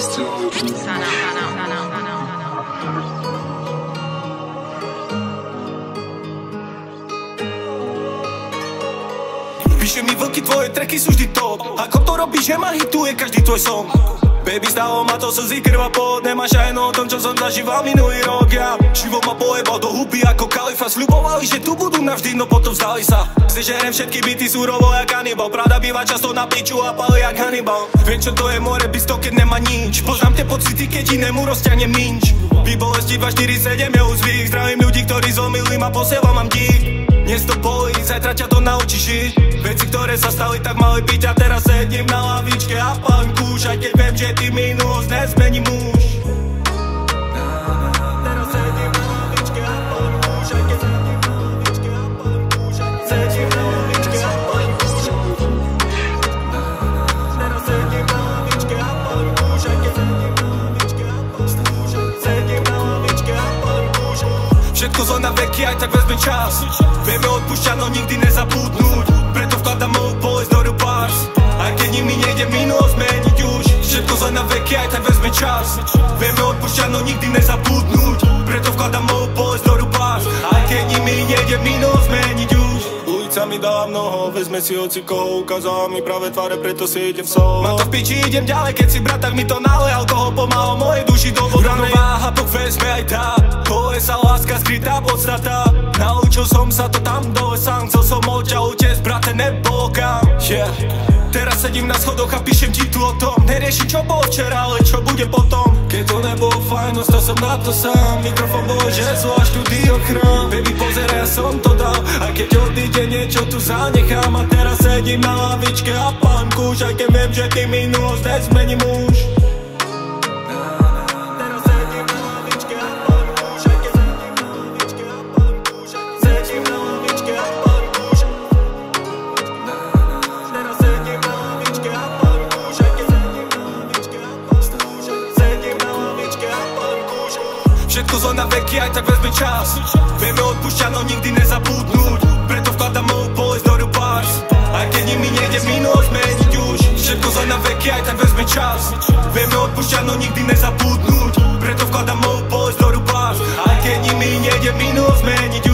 Píše mi vlky, tvoje tracky sú vždy top. Ako to robíš, že ma hituje každý tvoj song. Baby, stalo ma to slzy, krv a pot. Nemáš aj o tom, čo som zažíval minulý rok. Ja život ma pojebal do huby ako kalifa. Sľubovali, že tu budú navždy, no potom vzdali sa. Zžerem všetky byty súrovo jak kanibal. Pravda býva často na piču a palí jak Hannibal. Viem, čo to je more, bysto, keď nemá nič. Poznám tie pocity, keď inému rozťahne minč. Vy bolesti 247 je uzvyk. Zdravím ľudí, ktorí zomili ma, posielam mám dík. Dnes to bolí, zajtra ťa to naučí žiť. Veci, ktoré sa stali, tak mali byť. A teraz sedím na lavičke a palím kúš. Aj keď viem, že ty minulosť nezmení muž. Teraz sedím na lavičke a palím kúš. Aj keď sedím na lavičke a palím kúš. Sedím na lavičke a palím kúš. Teraz sedím na lavičke a palím kúš. Aj keď sedím na lavičke a palím kúš. Sedím na lavičke a palím kúš. Všetko zlo na veky, aj tak vezme čas. Vieme odpúšťať, no nikdy nezabudnúť. Preto vkladám moju bolesť do rúb bars. Aj keď nimi nejde minulosť zmeniť už. Všetko zle na veky, aj tak vezme čas. Vieme odpúšťať, no nikdy nezabudnúť. Preto vkladám moju bolesť do rúb bars. Aj keď nimi nejde minulosť zmeniť už. Ulica mi dala mnoho, vezme si hoci koho. Ukázala mi práve tváre, preto si idem solo. Mám to v piči, idem ďalej, keď si brat, tak mi to nalej. Alkohol pomáha mojej duši do vodanej. Rovnováha, Boh vezme aj tá. Sa láska, skrytá podstata. Naučil som sa to tam dole sám. Chcel som od ťa utiecť, brate, nebolo kam. Teraz sedím na schodoch a píšem ti tu o tom. Neriešim, čo bolo včera, ale čo bude potom. Keď to nebolo fajn, ostal som na to sám. Mikrofón bolo žezlo a štúdio chrám. Baby, pozeraj, ja som to dal. Aj keď odíde niečo, tu zanechám. A teraz sedím na lavičke a palím kúš. Aj keď viem, že ty minulosť nezmení muž. Všetko zlo na veky, aj tak vezme čas. Vieme odpúšťať, no nikdy nezabudnúť. Preto vkladám moju bolesť do rúb bars. Aj keď nimi nejde minulosť zmeniť už. Všetko zlo na veky, aj tak vezme čas. Vieme odpúšťať, no nikdy nezabudnúť. Preto vkladám moju bolesť do rúb bars. Aj keď nimi nejde minulosť zmeniť už.